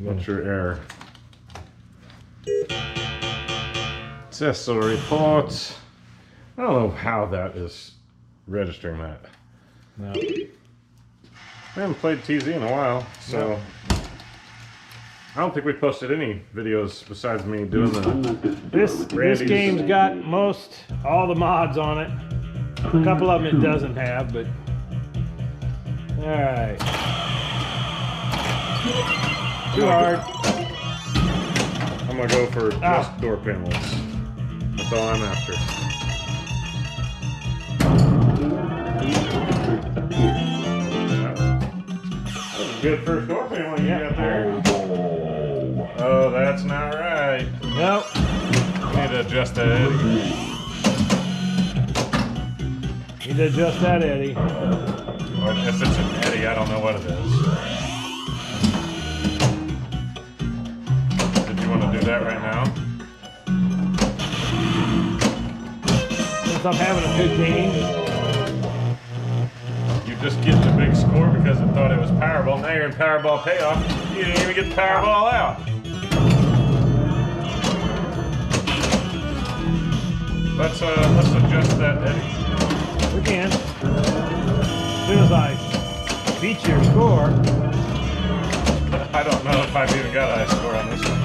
What's your error? Test report. I don't know how that is registering that. No. We haven't played TZ in a while, so no. I don't think we posted any videos besides me doing the. This game's got all the mods on it. A couple of them it doesn't have, but all right. Too hard. I'm gonna go for just door panels. That's all I'm after. Good first door panel you got there. Oh, that's not right. Nope. We need to adjust that eddy. Need to adjust that eddy. Or if it's an eddy, I don't know what it is. Did you want to do that right now? Since I'm having a good game. You just get the big score because it thought it was Powerball. Now you're in Powerball payoff. You didn't even get the Powerball out. Let's adjust that eddy. We can. As soon as I beat your score. I don't know if I've even got a high score on this one.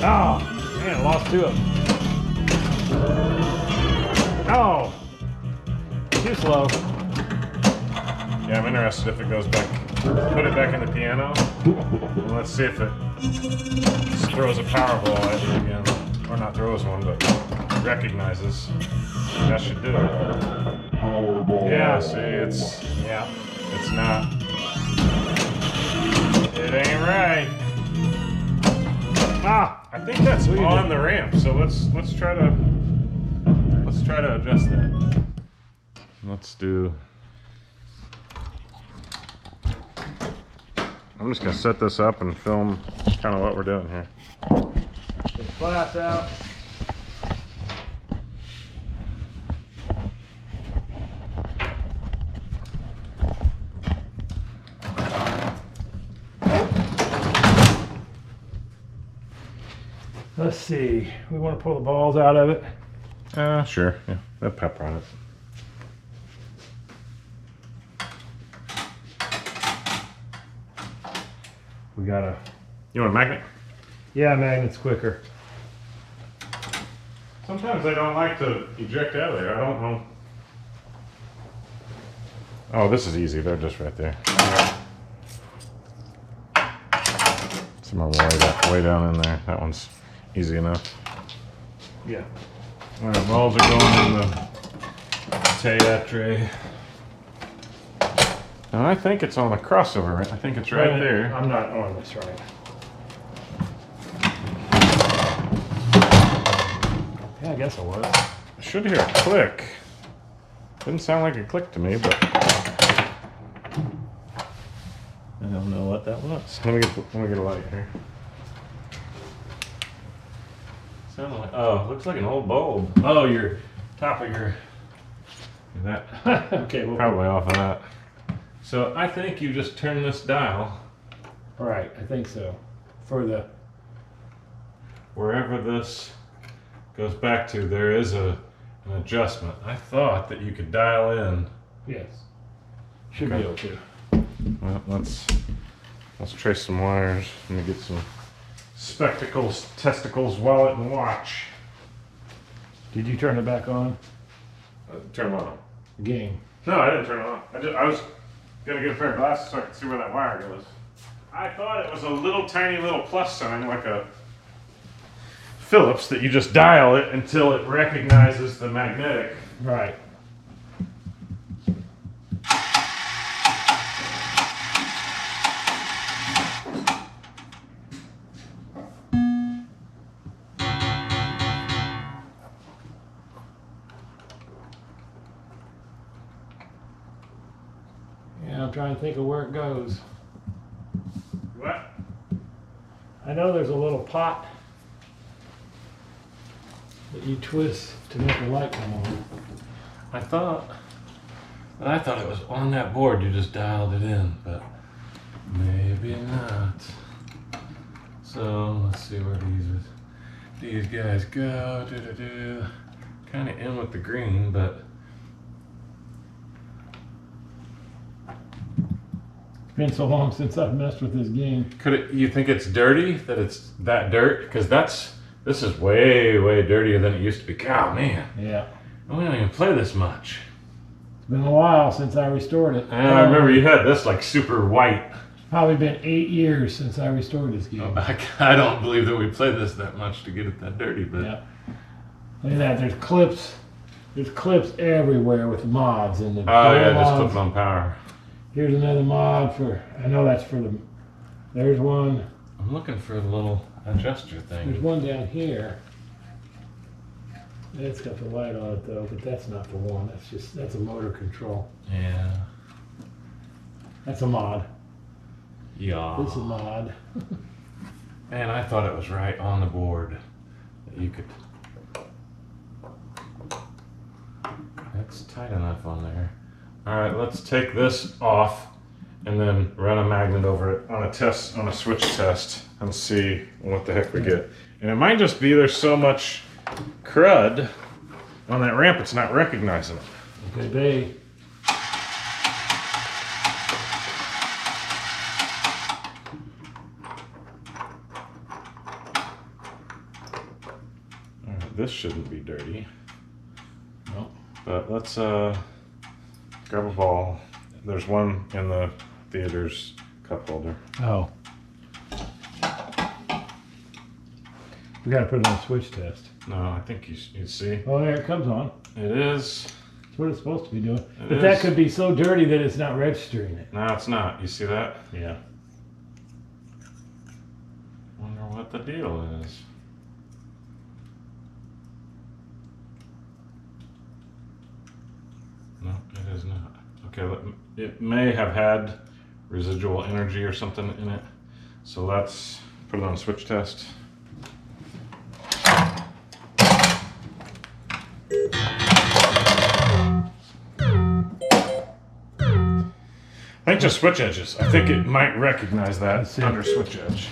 Oh, man, I lost two of them. Oh, too slow. Yeah, I'm interested if it goes back. Put it back in the piano. And let's see if it throws a Powerball at you again. Or not throws one, but recognizes. That should do it. Yeah, see, it's not. It ain't right. I think that's on the ramp. So let's try to adjust that. Let's do. I'm just gonna set this up and film kind of what we're doing here. Get the glass out. Let's see. We want to pull the balls out of it. Sure. Yeah, that pepper on it. We gotta. You want a magnet? Yeah, magnet's quicker. Sometimes I don't like to eject out of there. I don't know. Oh, this is easy. They're just right there. Some more way down in there. That one's easy enough. Yeah. All right, balls are going in the tray. Now I think it's on the crossover, right? I think it's right there. I'm not on this right. Yeah, I guess it was. I should hear a click. Didn't sound like a click to me, but I don't know what that was. let me get a light here. Sounded like looks like an old bulb. Oh, your top of your. That Okay, well, probably off of that. So I think you just turn this dial right, I think so. For the. wherever this goes back to. There is an adjustment. I thought that you could dial in. Yes. Should be able to. Well, let's trace some wires. Let me get some spectacles, testicles, wallet, and watch. Did you turn it back on? Turn them on. Game. No, I didn't turn it on. I was gonna get a pair of glasses so I could see where that wire goes. I thought it was a little tiny little plus sign, like a Phillips, that you just dial it until it recognizes the magnetic. Right. Yeah, I'm trying to think of where it goes. What? I know there's a little pot that you twist to make the light come on. I thought it was on that board. You just dialed it in, but maybe not. So let's see where these guys go. Kind of in with the green, but It's been so long since I've messed with this game. you think it's dirty? That it's that dirt? Because this is way dirtier than it used to be. God, man. Yeah. We don't even play this much. It's been a while since I restored it. And I remember you had this like super white. Probably been 8 years since I restored this game. I don't believe that we played this that much to get it that dirty, but Yeah. Look at that. There's clips. There's clips everywhere with mods in the. oh yeah, just clip on power. Here's another mod for. I know that's for the. There's one. I'm looking for a little adjuster thing. There's one down here. It's got the light on it though, but that's not the one. That's a motor control. Yeah. That's a mod. Yeah. This is a mod. Man, I thought it was right on the board that you could. That's tight enough on there. All right, let's take this off and then run a magnet over it on a switch test and see what the heck we get. And it might just be there's so much crud on that ramp it's not recognizing it. Okay, they. All right, this shouldn't be dirty. No. But let's grab a ball. There's one in the theater's cup holder. Oh. We gotta put it on a switch test. No, I think you see. Oh, there it comes on. It is. That's what it's supposed to be doing. It But that is. could be so dirty that it's not registering it. No, it's not. You see that? Yeah. Wonder what the deal is. No, it is not. Okay, it may have had residual energy or something in it. So let's put it on a switch test. I think just switch edges. I think it might recognize that under switch edge.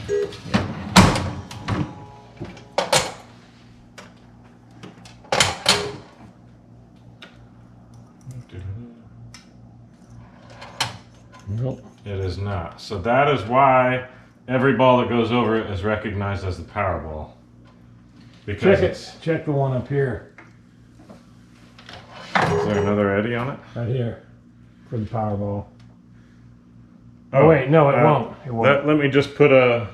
Nope. It is not. So that is why every ball that goes over it is recognized as the Powerball. Because Check it. Check the one up here. Is there another eddy on it? Right here. For the Powerball. Oh wait, no, it won't. It won't. Let me just put a.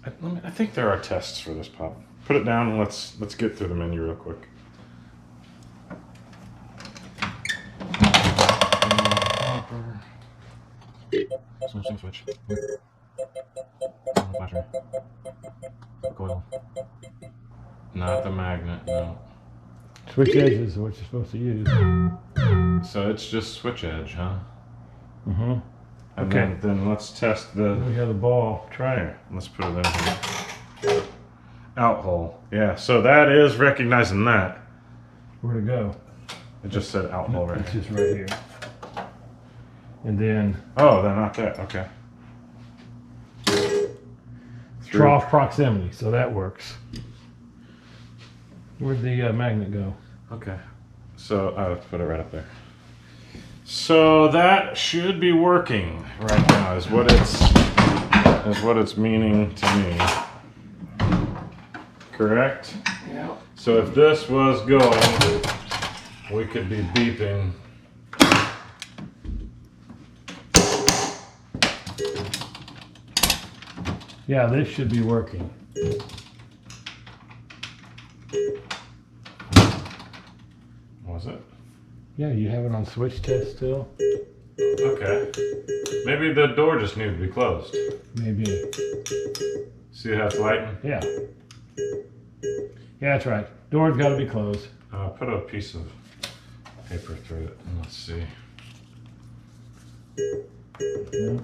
I think there are tests for this pop. Put it down and let's get through the menu real quick. Switch. Battery. Coil. Not the magnet, no. Switch edges is what you're supposed to use. So it's just switch edge, huh? Mm-hmm. And Okay. Then let's test the. We have the ball. Try it. Here, let's put it in here. Out hole. Yeah, so that is recognizing that. Where'd it go? It just said out hole right It's here. just right here. And then Oh, they're not that. Okay. Through- trough proximity, so that works. Where'd the magnet go? Okay. So let's put it right up there. So that should be working right now. Is what it's meaning to me. Correct? Yeah. So if this was going, we could be beeping. Yeah, this should be working. Was it? Yeah, you have it on switch test still? Okay. Maybe the door just needed to be closed. Maybe. See how it's lighting? Yeah. Yeah, that's right. Door's got to be closed. Put a piece of paper through it and let's see. No.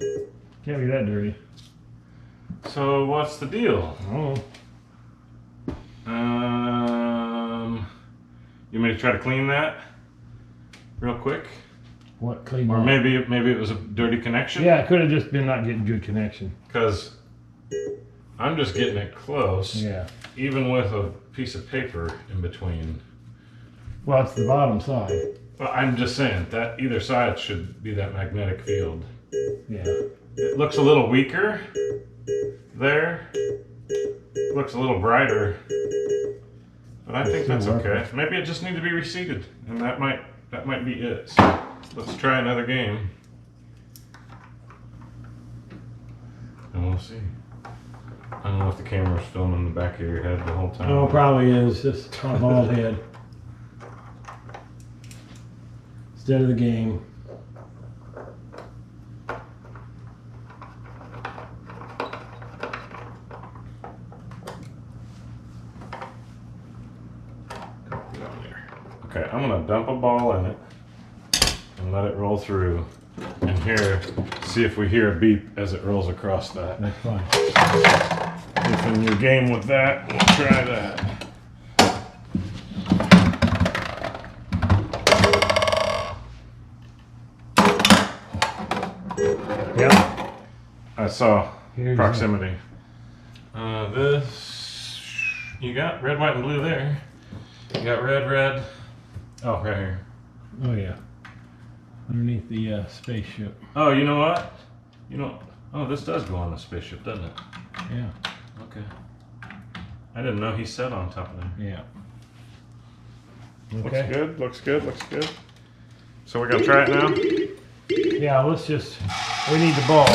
Can't be that dirty. So what's the deal? Oh. You want me to try to clean that? real quick? What clean? Or maybe it was a dirty connection? Yeah, it could have just been not getting good connection. Because I'm just getting it close. Yeah. Even with a piece of paper in between. Well, it's the bottom side. Well, I'm just saying that either side should be that magnetic field. Yeah. It looks a little weaker there. It looks a little brighter. But I think that's okay. Maybe it just needs to be reseated, and that might be it. So let's try another game. And we'll see. I don't know if the camera's filming the back of your head the whole time. Oh, probably is. Just my bald head. Instead of the game. Okay, I'm gonna dump a ball in it and let it roll through. And here, see if we hear a beep as it rolls across that. That's fine. If in your game with that, we'll try that. Yeah. I saw Here's proximity. This, you got red, white, and blue there. You got red, red. Oh, right here. Oh yeah. Underneath the spaceship. Oh, you know what? Oh, this does go on the spaceship, doesn't it? Yeah. Okay. I didn't know he sat on top of there. Yeah. Looks Okay. good, looks good, looks good. So we're gonna try it now? Yeah, let's just, we need the ball.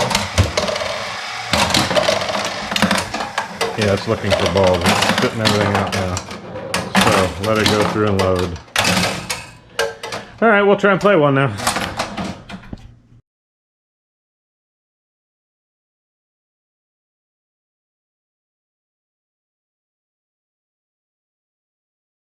Yeah, it's looking for balls. It's spitting everything out now. So let it go through and load. All right, we'll try and play one now.